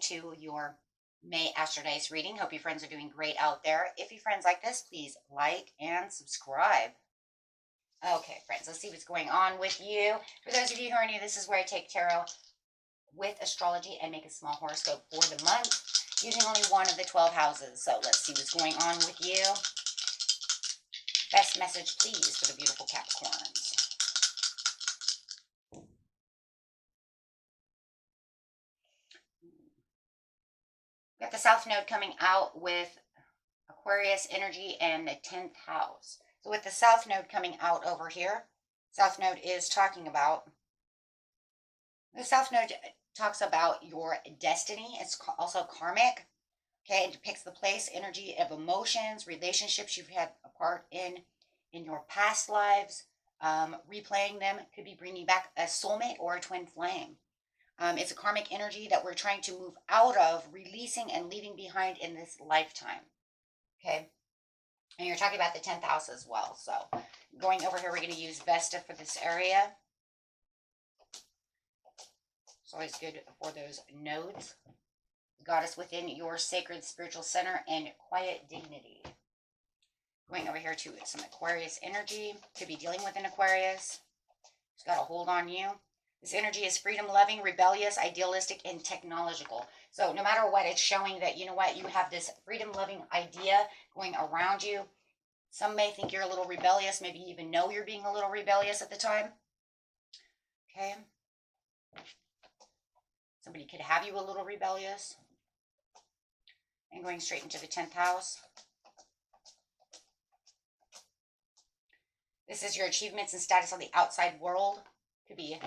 into your May Astro Dice reading. Hope you friends are doing great out there. If you friends like this, please like and subscribe. Okay, friends, let's see what's going on with you. For those of you who are new, this is where I take tarot with astrology and make a small horoscope for the month using only one of the 12 houses. So let's see what's going on with you. Best message, please, for the beautiful Capricorns. We got the South Node coming out with Aquarius energy and the 10th house. So with the South Node coming out over here, South Node is talking about, the South Node talks about your destiny. It's also karmic. Okay, it depicts the place, energy of emotions, relationships you've had a part in your past lives. Replaying them could be bringing back a soulmate or a twin flame. It's a karmic energy that we're trying to move out of, releasing and leaving behind in this lifetime. Okay, and you're talking about the 10th house as well. So going over here, we're going to use Vesta for this area. It's always good for those nodes. Goddess within your sacred spiritual center and quiet dignity. Going over here to some Aquarius energy. Could be dealing with an Aquarius. It's got a hold on you. This energy is freedom-loving, rebellious, idealistic, and technological. So no matter what, it's showing that, you know what, you have this freedom-loving idea going around you. Some may think you're a little rebellious, maybe even know you're being a little rebellious at the time. Okay. Somebody could have you a little rebellious. And going straight into the 10th house. This is your achievements and status on the outside world. Could be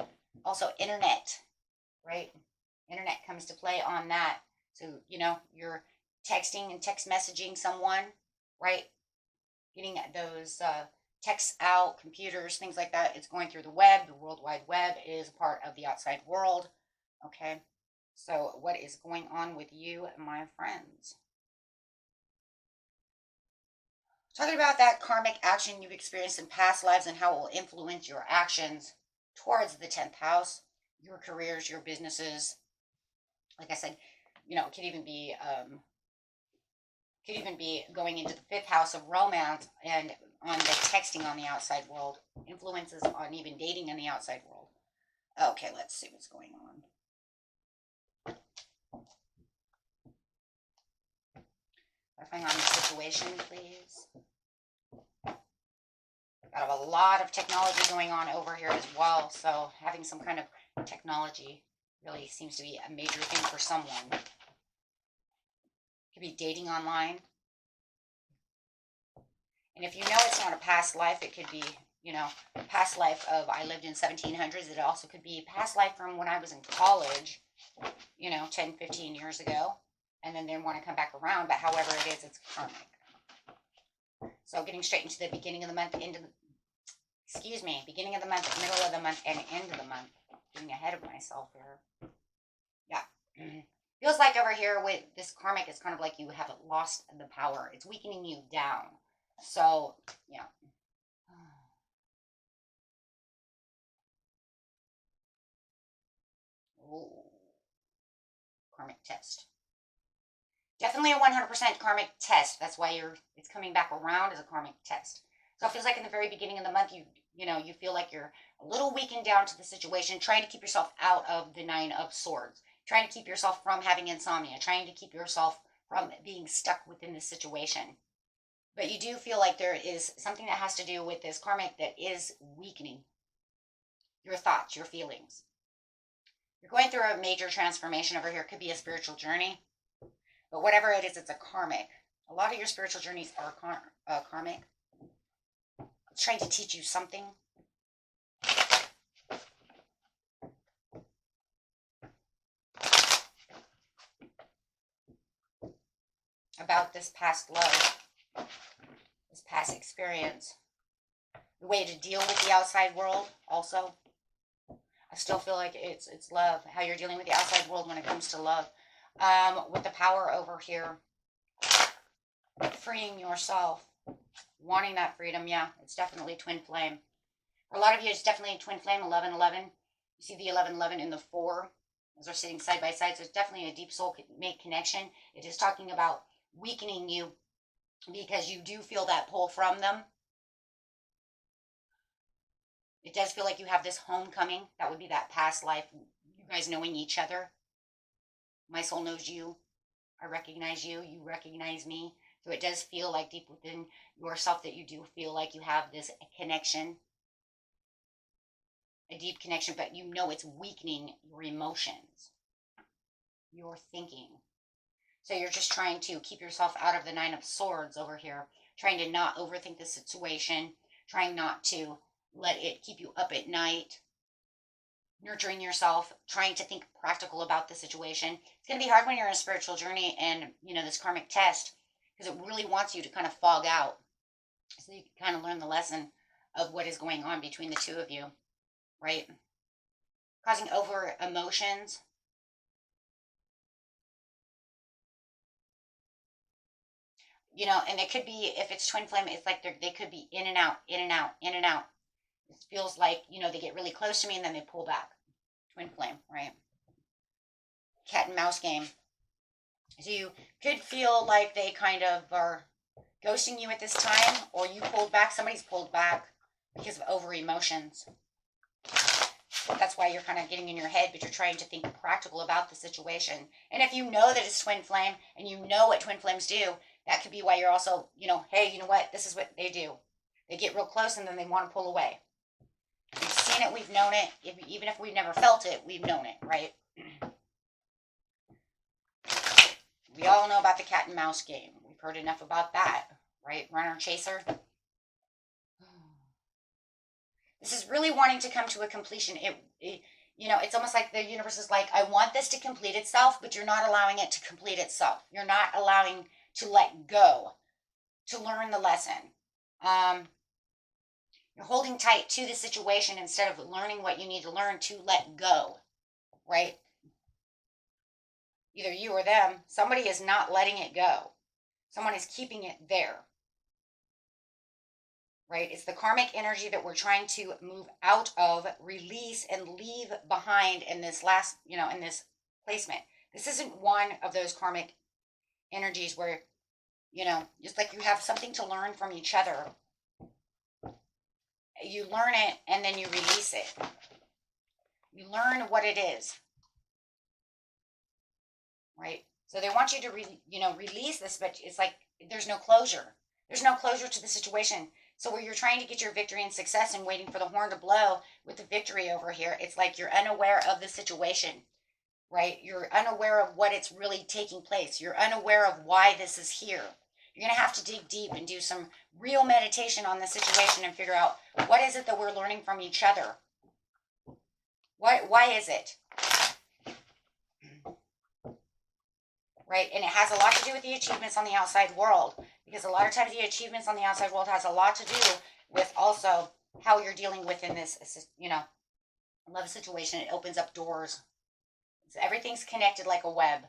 also internet, right? Internet comes to play on that. So, you know, you're texting and text messaging someone, right? Getting those texts out, computers, things like that. It's going through the web. The World Wide Web is a part of the outside world. Okay. So what is going on with you, my friends? Talking about that karmic action you've experienced in past lives and how it will influence your actions towards the 10th house, your careers, your businesses. Like I said, you know, it could even be going into the 5th house of romance and on the texting on the outside world, influences on even dating in the outside world. Okay, let's see what's going on. Clarifying on the situation, please. Got a lot of technology going on over here as well. So having some kind of technology really seems to be a major thing for someone. Could be dating online. And if you know it's not a past life, it could be, you know, past life of I lived in 1700s. It also could be past life from when I was in college, you know, 10, 15 years ago. And then they want to come back around. But however it is, it's karmic. So getting straight into the beginning of the month, beginning of the month, middle of the month, and end of the month. Getting ahead of myself here. Yeah. Feels like over here with this karmic, it's kind of like you have lost the power. It's weakening you down. So, yeah. Ooh. Karmic test. Definitely a 100% karmic test. That's why it's coming back around as a karmic test. So it feels like in the very beginning of the month, you feel like you're a little weakened down to the situation, trying to keep yourself out of the 9 of Swords, trying to keep yourself from having insomnia, trying to keep yourself from being stuck within the situation. But you do feel like there is something that has to do with this karmic that is weakening your thoughts, your feelings. You're going through a major transformation over here. It could be a spiritual journey. But whatever it is, it's a karmic. A lot of your spiritual journeys are karmic. It's trying to teach you something. About this past love, this past experience. The way to deal with the outside world also. I still feel like it's love. How you're dealing with the outside world when it comes to love. With the power over here, freeing yourself, wanting that freedom. Yeah, it's definitely twin flame. For a lot of you, it's definitely twin flame, 11-11. You see the 11-11 in the 4. Those are sitting side by side, so it's definitely a deep soul mate connection. It is talking about weakening you because you do feel that pull from them. It does feel like you have this homecoming. That would be that past life, you guys knowing each other. My soul knows you. I recognize you. You recognize me. So it does feel like deep within yourself that you do feel like you have this connection, a deep connection, but you know it's weakening your emotions, your thinking. So you're just trying to keep yourself out of the Nine of Swords over here, trying to not overthink the situation, trying not to let it keep you up at night, nurturing yourself, trying to think practical about the situation. It's going to be hard when you're in a spiritual journey and, this karmic test, because it really wants you to kind of fog out so you can kind of learn the lesson of what is going on between the two of you, right? Causing over emotions. And it could be, if it's twin flame, it's like they could be in and out, in and out, in and out. It feels like, they get really close to me and then they pull back. Twin flame, right? Cat and mouse game. So you could feel like they kind of are ghosting you at this time, or you pulled back, somebody's pulled back because of over emotions. That's why you're kind of getting in your head, but you're trying to think practical about the situation. And if you know that it's twin flame and you know what twin flames do, that could be why you're also, hey, you know what? This is what they do. They get real close and then they want to pull away. We've seen it. We've known it. Even if we've never felt it, we've known it, right? We all know about the cat and mouse game. We've heard enough about that, right? Runner chaser. This is really wanting to come to a completion. It's almost like the universe is like, I want this to complete itself, but you're not allowing it to complete itself. You're not allowing to let go, to learn the lesson. You're holding tight to the situation instead of learning what you need to learn to let go, right? Either you or them, somebody is not letting it go. Someone is keeping it there, right? It's the karmic energy that we're trying to move out of, release, and leave behind in this last, in this placement. This isn't one of those karmic energies where, just like you have something to learn from each other. You learn it and then you release it. You learn what it is, right? So they want you to, release this, but it's like there's no closure. There's no closure to the situation. So where you're trying to get your victory and success and waiting for the horn to blow with the victory over here, it's like you're unaware of the situation, right? You're unaware of what it's really taking place. You're unaware of why this is here. You're going to have to dig deep and do some real meditation on the situation and figure out what is it that we're learning from each other. Why is it? Right? And it has a lot to do with the achievements on the outside world, because a lot of times the achievements on the outside world has a lot to do with also how you're dealing within this, love situation. It opens up doors. So everything's connected like a web.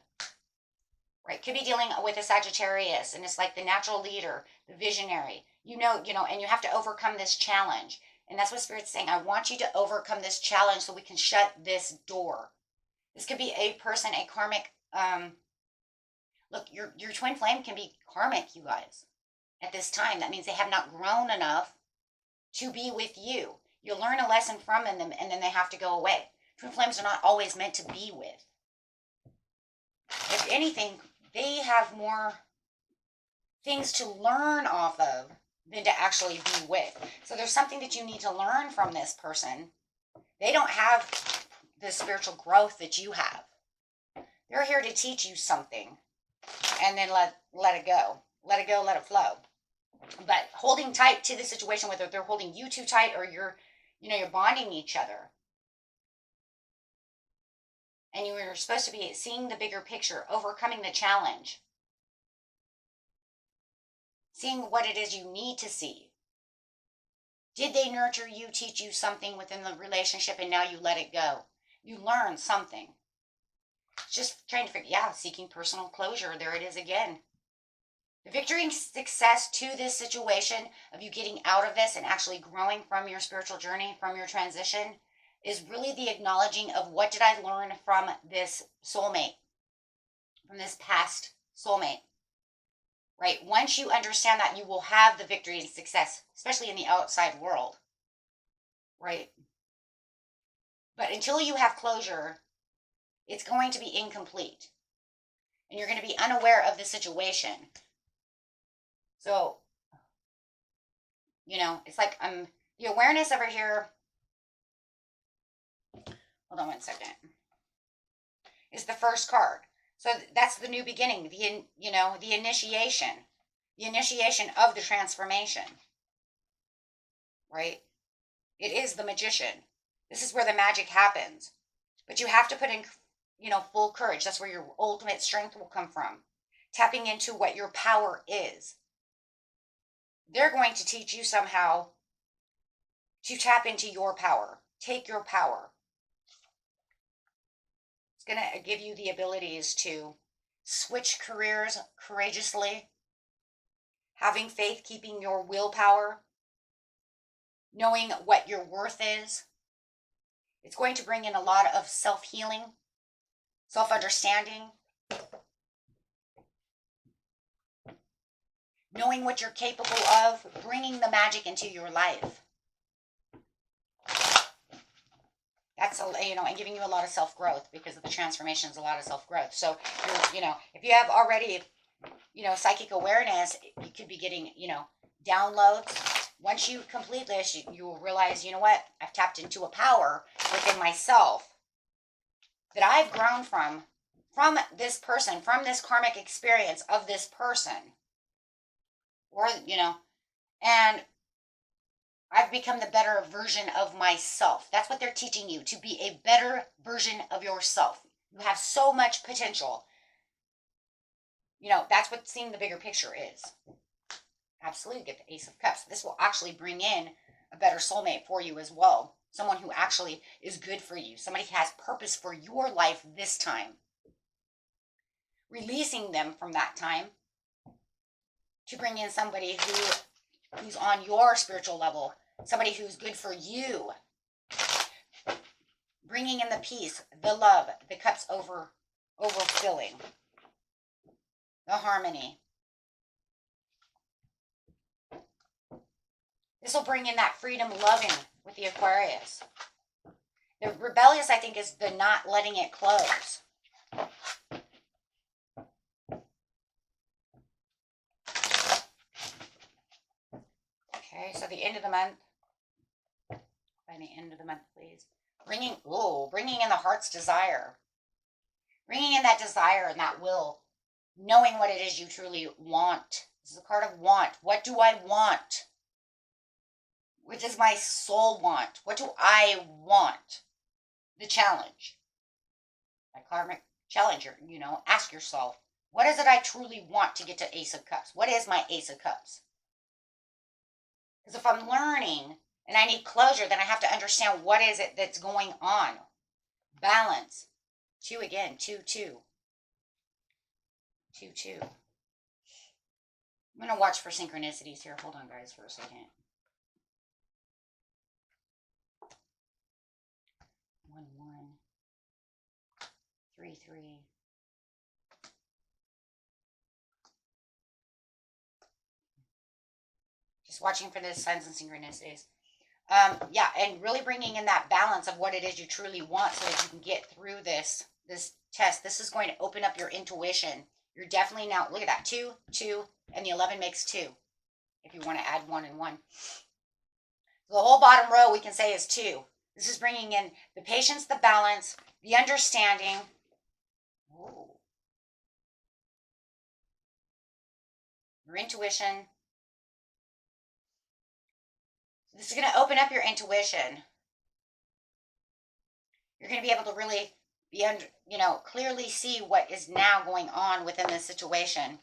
Right? Could be dealing with a Sagittarius, and it's like the natural leader, the visionary. And you have to overcome this challenge. And that's what Spirit's saying. I want you to overcome this challenge so we can shut this door. This could be a person, a karmic. Look, your twin flame can be karmic, you guys. At this time, that means they have not grown enough to be with you. You'll learn a lesson from them, and then they have to go away. Twin flames are not always meant to be with. If anything, they have more things to learn off of than to actually be with. So there's something that you need to learn from this person. They don't have the spiritual growth that you have. They're here to teach you something, and then let it go. Let it go, let it flow. But holding tight to the situation, whether they're holding you too tight or you're bonding each other. And you were supposed to be seeing the bigger picture, overcoming the challenge. Seeing what it is you need to see. Did they nurture you, teach you something within the relationship, and now you let it go? You learn something. Just trying to figure, seeking personal closure. There it is again. The victory and success to this situation of you getting out of this and actually growing from your spiritual journey, from your transition, is really the acknowledging of what did I learn from this soulmate, from this past soulmate, right? Once you understand that, you will have the victory and success, especially in the outside world, right? But until you have closure, it's going to be incomplete. And you're going to be unaware of the situation. So, it's like the awareness over here, hold on one second, is the first card. So that's the new beginning, the initiation of the transformation, right? It is the magician. This is where the magic happens. But you have to put in, full courage. That's where your ultimate strength will come from. Tapping into what your power is. They're going to teach you somehow to tap into your power. Take your power. It's going to give you the abilities to switch careers courageously, having faith, keeping your willpower, knowing what your worth is. It's going to bring in a lot of self-healing, self-understanding, knowing what you're capable of, bringing the magic into your life. That's, and giving you a lot of self-growth, because of the transformation is a lot of self-growth. So, if you have already, psychic awareness, you could be getting, downloads. Once you complete this, you will realize, you know what? I've tapped into a power within myself that I've grown from this person, from this karmic experience of this person. Or, and I've become the better version of myself. That's what they're teaching you, to be a better version of yourself. You have so much potential. That's what seeing the bigger picture is. Absolutely, get the Ace of Cups. This will actually bring in a better soulmate for you as well. Someone who actually is good for you. Somebody who has purpose for your life this time. Releasing them from that time to bring in somebody who's on your spiritual level. Somebody who's good for you. Bringing in the peace, the love, the cups overfilling. The harmony. This will bring in that freedom loving with the Aquarius. The rebellious, I think, is the not letting it close. Okay, so the end of the month. By the end of the month, please. Bringing in the heart's desire. Bringing in that desire and that will. Knowing what it is you truly want. This is a card of want. What do I want? What does my soul want? What do I want? The challenge. My karmic challenger, ask yourself, what is it I truly want to get to Ace of Cups? What is my Ace of Cups? Because if I'm learning and I need closure, then I have to understand what is it that's going on. Balance. 2 again. 2, 2. 2, 2. I'm going to watch for synchronicities here. Hold on, guys, for a second. 1, 1. 3, 3. Just watching for the signs and synchronicities. Yeah, and really bringing in that balance of what it is you truly want so that you can get through this test. This is going to open up your intuition. You're definitely now, look at that, 2, 2, and the 11 makes 2. If you want to add 1 and 1. So the whole bottom row we can say is 2. This is bringing in the patience, the balance, the understanding. Ooh. Your intuition. This is going to open up your intuition. You're going to be able to really be, clearly see what is now going on within this situation.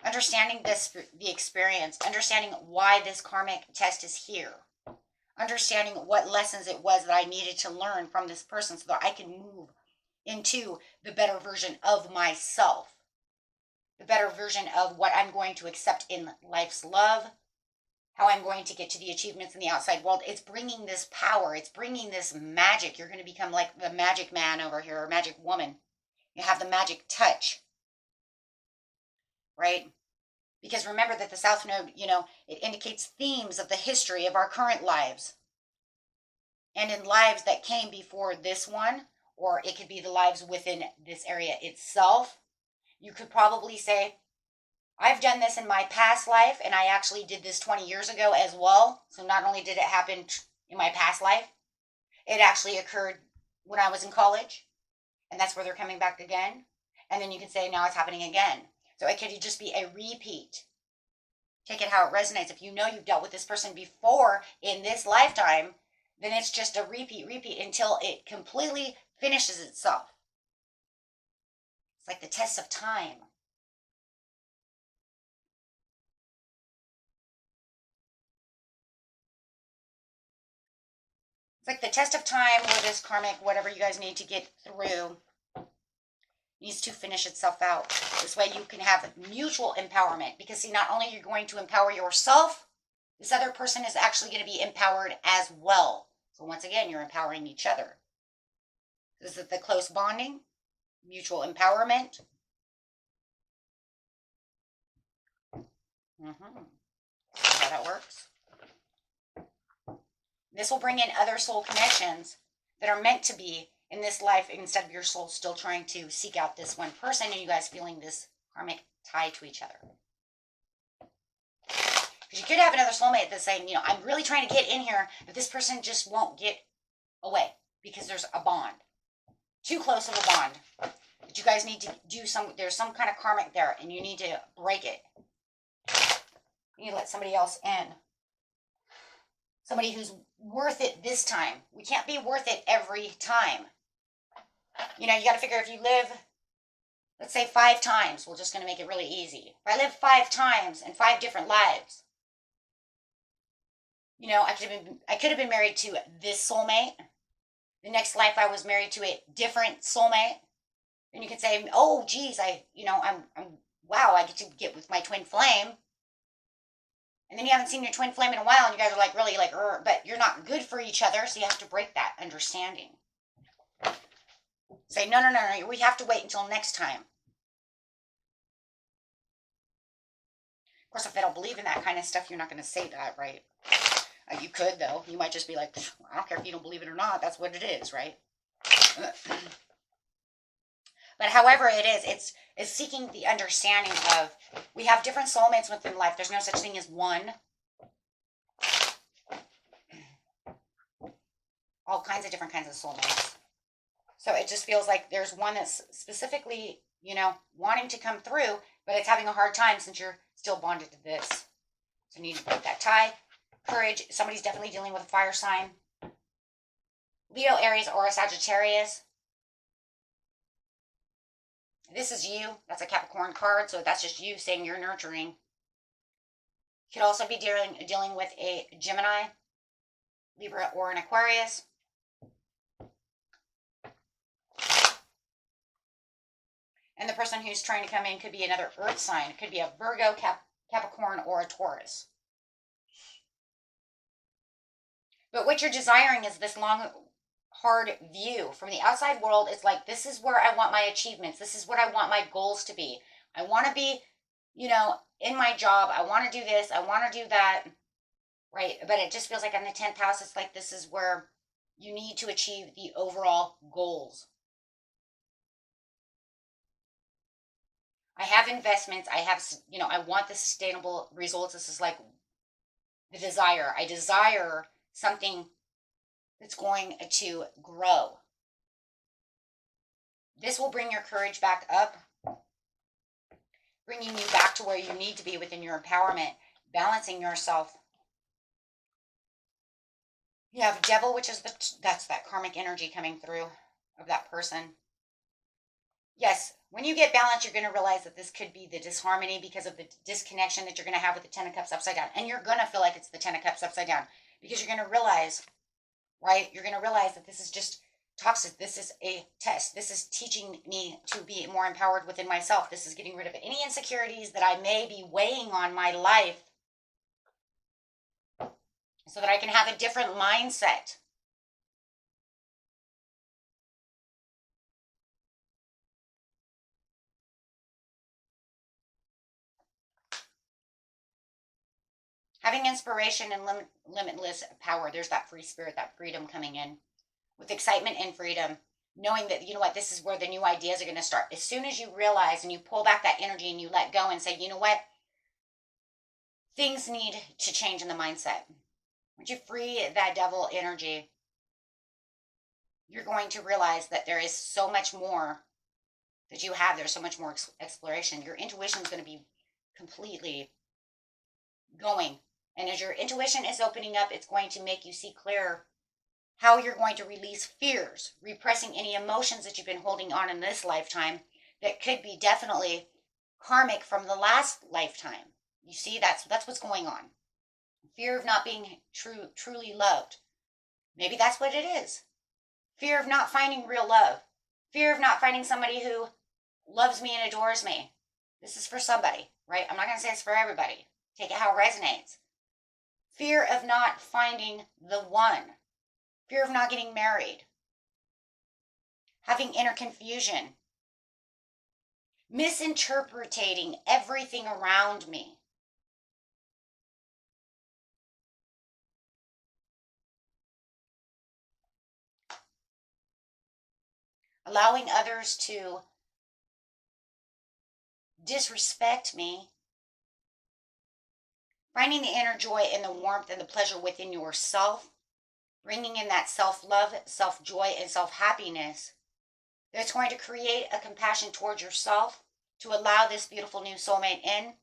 Understanding the experience, understanding why this karmic test is here. Understanding what lessons it was that I needed to learn from this person so that I can move into the better version of myself. The better version of what I'm going to accept in life's love, how I'm going to get to the achievements in the outside world. It's bringing this power. It's bringing this magic. You're going to become like the magic man over here, or magic woman. You have the magic touch, right? Because remember that the South Node, it indicates themes of the history of our current lives. And in lives that came before this one, or it could be the lives within this area itself, you could probably say, I've done this in my past life, and I actually did this 20 years ago as well. So not only did it happen in my past life, it actually occurred when I was in college, and that's where they're coming back again. And then you can say, now it's happening again. So it could just be a repeat. Take it how it resonates. If you know you've dealt with this person before in this lifetime, then it's just a repeat until it completely finishes itself. It's like the test of time. It's like the test of time where this karmic, whatever you guys need to get through, needs to finish itself out. This way you can have mutual empowerment. Because see, not only you're going to empower yourself, this other person is actually going to be empowered as well. So once again, you're empowering each other. This is the close bonding, mutual empowerment. See how that works? This will bring in other soul connections that are meant to be in this life instead of your soul still trying to seek out this one person and you guys feeling this karmic tie to each other. Because you could have another soulmate that's saying, I'm really trying to get in here, but this person just won't get away because there's a bond. Too close of a bond. But you guys need to do there's some kind of karmic there and you need to break it. You need to let somebody else in. Somebody who's worth it this time. We can't be worth it every time. You got to figure if you live, let's say 5 times, we're just going to make it really easy. If I live 5 times in 5 different lives, I could have been married to this soulmate. The next life I was married to a different soulmate. And you can say, oh, geez, wow, I get to get with my twin flame. And then you haven't seen your twin flame in a while, and you guys are like really like, but you're not good for each other, so you have to break that understanding. Say, no, we have to wait until next time. Of course, if they don't believe in that kind of stuff, you're not going to say that, right? You could, though. You might just be like, I don't care if you don't believe it or not. That's what it is, right? But however it is, it's seeking the understanding of, we have different soulmates within life. There's no such thing as one. All kinds of different kinds of soulmates. So it just feels like there's one that's specifically, wanting to come through, but it's having a hard time since you're still bonded to this. So you need to break that tie. Courage. Somebody's definitely dealing with a fire sign. Leo, Aries, or a Sagittarius. This is you. That's a Capricorn card, so that's just you saying you're nurturing. You could also be dealing with a Gemini, Libra, or an Aquarius. And the person who's trying to come in could be another earth sign. It could be a Virgo, Capricorn, or a Taurus. But what you're desiring is this long, hard view. From the outside world, it's like, this is where I want my achievements. This is what I want my goals to be. I want to be, in my job. I want to do this. I want to do that. Right? But it just feels like in the 10th house, it's like this is where you need to achieve the overall goals. I have investments. I have, I want the sustainable results. This is like the desire. I desire something that's going to grow. This will bring your courage back up, bringing you back to where you need to be within your empowerment, balancing yourself. You have Devil, which is that's that karmic energy coming through of that person. Yes, when you get balanced, you're going to realize that this could be the disharmony because of the disconnection that you're going to have with the 10 of Cups upside down. And you're going to feel like it's the 10 of Cups upside down because you're going to realize, right? You're going to realize that this is just toxic. This is a test. This is teaching me to be more empowered within myself. This is getting rid of any insecurities that I may be weighing on my life. so that I can have a different mindset. Having inspiration and limitless power. There's that free spirit, that freedom coming in with excitement and freedom. Knowing that, you know what, this is where the new ideas are going to start. As soon as you realize and you pull back that energy and you let go and say, you know what, things need to change in the mindset. Once you free that devil energy, you're going to realize that there is so much more that you have. There's so much more exploration. Your intuition is going to be completely going. And as your intuition is opening up, it's going to make you see clearer how you're going to release fears, repressing any emotions that you've been holding on in this lifetime that could be definitely karmic from the last lifetime. You see, that's what's going on. Fear of not being truly loved. Maybe that's what it is. Fear of not finding real love. Fear of not finding somebody who loves me and adores me. This is for somebody, right? I'm not going to say it's for everybody. Take it how it resonates. Fear of not finding the one. Fear of not getting married. Having inner confusion. Misinterpreting everything around me. Allowing others to disrespect me. Finding the inner joy and the warmth and the pleasure within yourself. Bringing in that self-love, self-joy, and self-happiness. That's going to create a compassion towards yourself to allow this beautiful new soulmate in.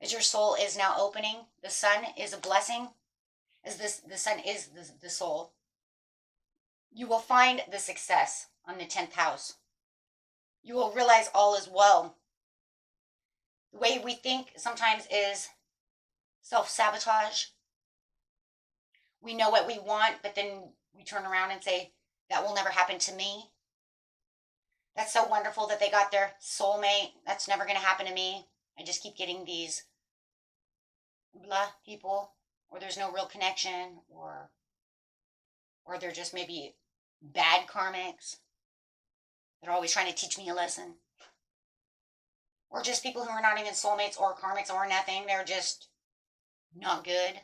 As your soul is now opening, the sun is a blessing. As the sun is the soul. You will find the success on the 10th house. You will realize all is well. The way we think sometimes is self-sabotage. We know what we want, but then we turn around and say, that will never happen to me. That's so wonderful that they got their soulmate. That's never going to happen to me. I just keep getting these blah people, or there's no real connection, or they're just maybe bad karmics. They're always trying to teach me a lesson. Or just people who are not even soulmates or karmics or nothing. They're just not good.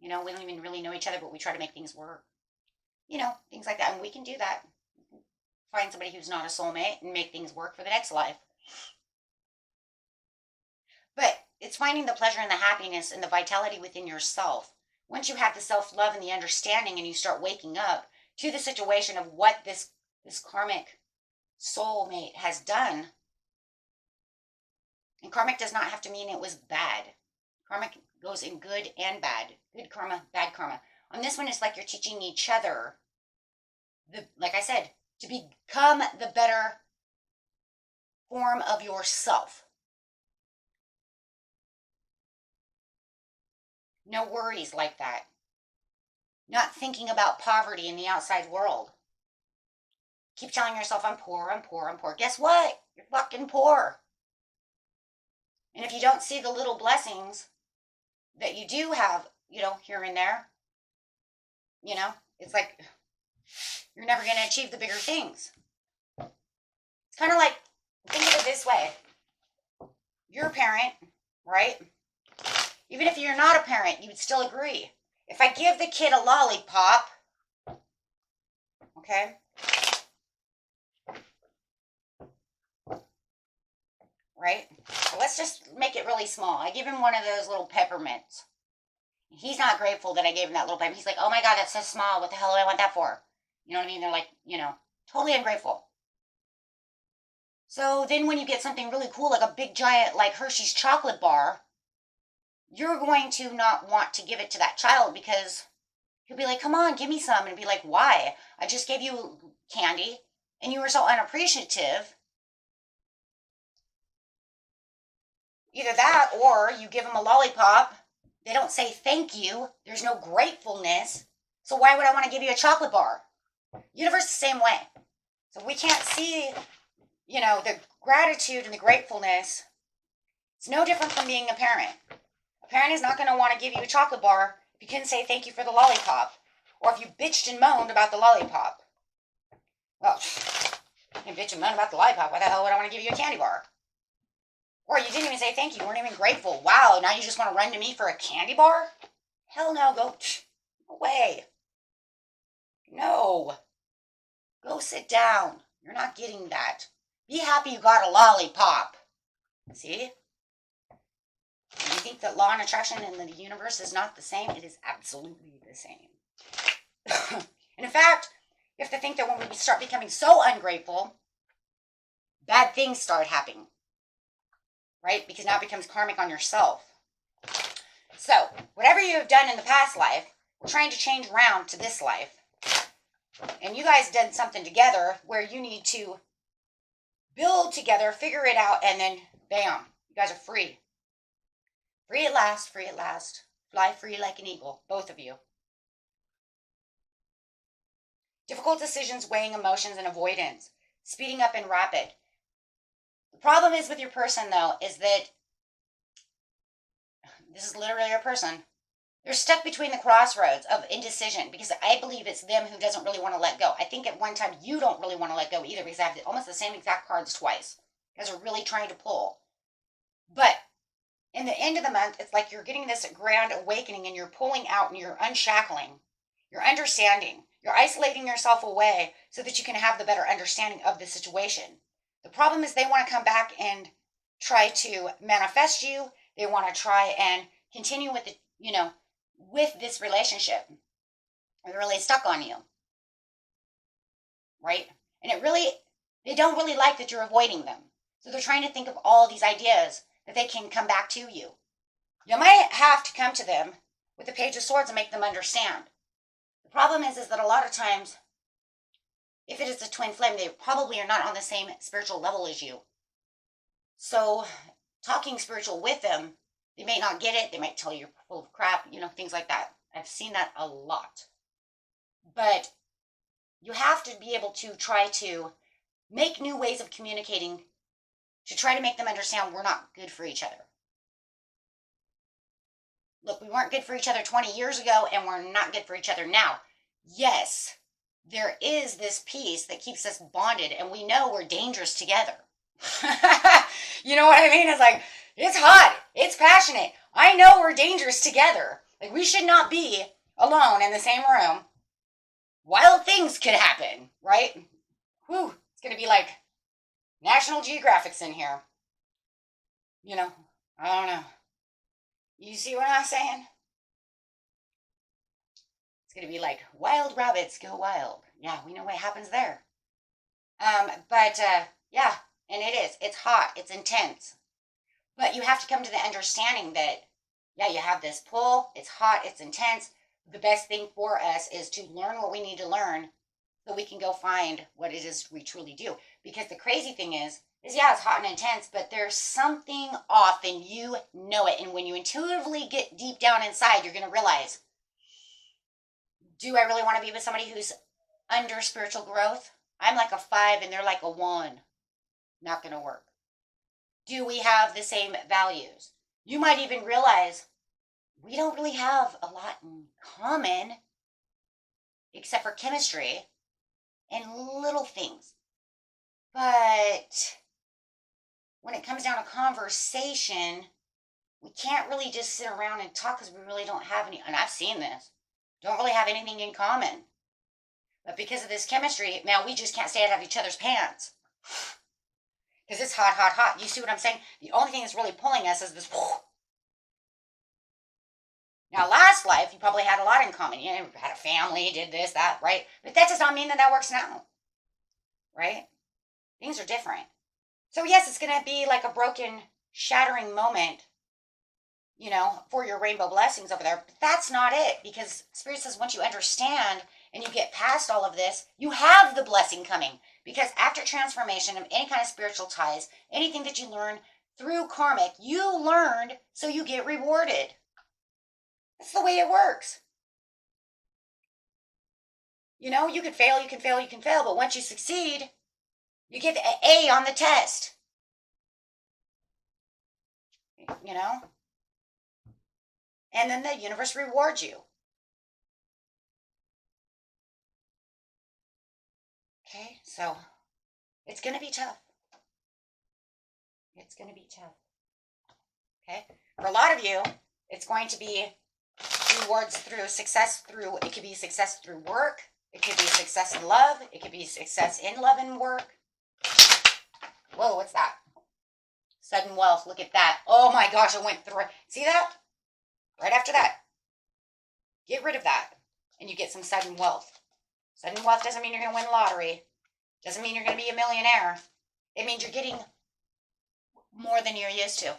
You know, we don't even really know each other, but we try to make things work. You know, things like that. And we can do that. Find somebody who's not a soulmate and make things work for the next life. But it's finding the pleasure and the happiness and the vitality within yourself. Once you have the self-love and the understanding and you start waking up to the situation of what this karmic soulmate has done. And karmic does not have to mean it was bad. Karmic goes in good and bad. Good karma, bad karma. On this one, it's like you're teaching each other, like I said, to become the better form of yourself. No worries like that. Not thinking about poverty in the outside world. Keep telling yourself, I'm poor, I'm poor, I'm poor. Guess what? You're fucking poor. And if you don't see the little blessings that you do have, you know, here and there, you know, it's like you're never going to achieve the bigger things. It's kind of like, think of it this way. You're a parent, right? Even if you're not a parent, you would still agree. If I give the kid a lollipop, okay, right? So let's just make it really small. I give him one of those little peppermints. He's not grateful that I gave him that little peppermint. He's like, oh my God, that's so small. What the hell do I want that for? You know what I mean? They're like, you know, totally ungrateful. So then when you get something really cool, like a big giant, like Hershey's chocolate bar, you're going to not want to give it to that child because he'll be like, come on, give me some. And be like, why? I just gave you candy and you were so unappreciative. Either that or you give them a lollipop. They don't say thank you. There's no gratefulness. So why would I want to give you a chocolate bar? Universe the same way. So we can't see, you know, the gratitude and the gratefulness. It's no different from being a parent. A parent is not going to want to give you a chocolate bar if you couldn't say thank you for the lollipop, or if you bitched and moaned about the lollipop, well, you can bitch and moan about the lollipop. Why the hell would I want to give you a candy bar? Or you didn't even say thank you. You weren't even grateful. Wow, now you just want to run to me for a candy bar? Hell no, go away. No. Go sit down. You're not getting that. Be happy you got a lollipop. See? You think that law and attraction in the universe is not the same? It is absolutely the same. And in fact, you have to think that when we start becoming so ungrateful, bad things start happening. Right? Because now it becomes karmic on yourself. So, whatever you have done in the past life, we're trying to change around to this life. And you guys did something together where you need to build together, figure it out, and then bam, you guys are free. Free at last, free at last. Fly free like an eagle, both of you. Difficult decisions, weighing emotions, and avoidance. Speeding up and rapid. The problem is with your person, though, is that this is literally your person. They're stuck between the crossroads of indecision because I believe it's them who doesn't really want to let go. I think at one time you don't really want to let go either because I have almost the same exact cards twice. You guys are really trying to pull. But in the end of the month, it's like you're getting this grand awakening and you're pulling out and you're unshackling. You're understanding. You're isolating yourself away so that you can have the better understanding of the situation. The problem is they want to come back and try to manifest you. They want to try and continue with the, with this relationship. They're really stuck on you. Right? And they don't really like that you're avoiding them. So they're trying to think of all these ideas that they can come back to you. You might have to come to them with the Page of Swords and make them understand. The problem is that a lot of times, if it is a twin flame, they probably are not on the same spiritual level as you. So talking spiritual with them, they may not get it. They might tell you you're full of crap, things like that. I've seen that a lot. But you have to be able to try to make new ways of communicating to try to make them understand we're not good for each other. Look, we weren't good for each other 20 years ago, and we're not good for each other now. Yes, there is this piece that keeps us bonded, and we know we're dangerous together. You know what I mean? It's like, it's hot. It's passionate. I know we're dangerous together. Like, we should not be alone in the same room. Wild things could happen, right? Whew, it's going to be like National Geographic's in here. I don't know. You see what I'm saying? It's going to be like wild rabbits go wild. Yeah, we know what happens there. Yeah, and it is. It's hot. It's intense. But you have to come to the understanding that, yeah, you have this pull. It's hot. It's intense. The best thing for us is to learn what we need to learn so we can go find what it is we truly do. Because the crazy thing is yeah, it's hot and intense, but there's something off and you know it. And when you intuitively get deep down inside, you're going to realize, do I really want to be with somebody who's under spiritual growth? I'm like a 5 and they're like a 1. Not going to work. Do we have the same values? You might even realize we don't really have a lot in common except for chemistry and little things. But when it comes down to conversation, we can't really just sit around and talk because we really don't have any, and I've seen this, don't really have anything in common. But because of this chemistry, now we just can't stay out of each other's pants. Because it's hot, hot, hot. You see what I'm saying? The only thing that's really pulling us is this. Now, last life, you probably had a lot in common. You had a family, did this, that, right? But that does not mean that works now. Right? Things are different. So yes, it's going to be like a broken, shattering moment, for your rainbow blessings over there. But that's not it, because Spirit says once you understand and you get past all of this, you have the blessing coming. Because after transformation of any kind of spiritual ties, anything that you learn through karmic, you learned so you get rewarded. That's the way it works. You can fail, you can fail, you can fail, but once you succeed, you get the A on the test. And then the universe rewards you. Okay, so it's going to be tough. It's going to be tough. Okay, for a lot of you, it's going to be rewards through success through, it could be success through work. It could be success in love. It could be success in love and work. Whoa, what's that? Sudden wealth. Look at that. Oh my gosh, I went through it. See that? Right after that. Get rid of that. And you get some sudden wealth. Sudden wealth doesn't mean you're going to win the lottery. Doesn't mean you're going to be a millionaire. It means you're getting more than you're used to.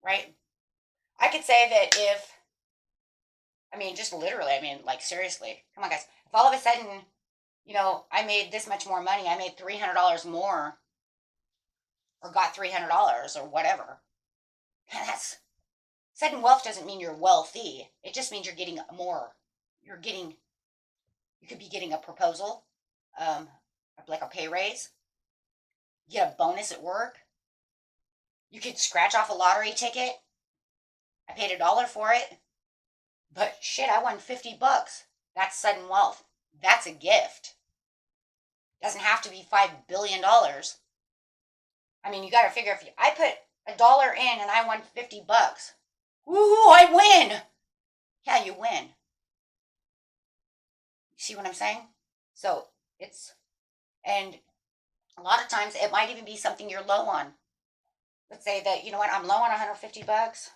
Right? I could say that if, I mean, just literally, I mean, like, seriously. Come on, guys. If all of a sudden, you know, I made this much more money, I made $300 more, or got $300 or whatever, that's, sudden wealth doesn't mean you're wealthy. It just means you're getting more. You're getting, you could be getting a proposal, like a pay raise. You get a bonus at work. You could scratch off a lottery ticket. I paid $1 for it. But shit, I won $50. That's sudden wealth. That's a gift. Doesn't have to be $5 billion. I mean, you got to figure if I put $1 in and I won $50. Woohoo, I win. Yeah, you win. You see what I'm saying? So it's, and a lot of times it might even be something you're low on. Let's say that, you know what, I'm low on $150.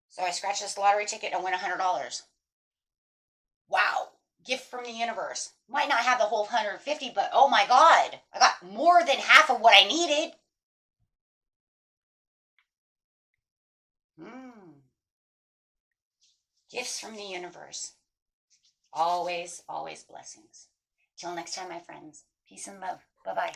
So I scratch this lottery ticket and win $100. Wow. Gift from the universe. Might not have the whole 150, but oh my God, I got more than half of what I needed. Gifts from the universe. Always, always blessings. Till next time, my friends. Peace and love. Bye-bye.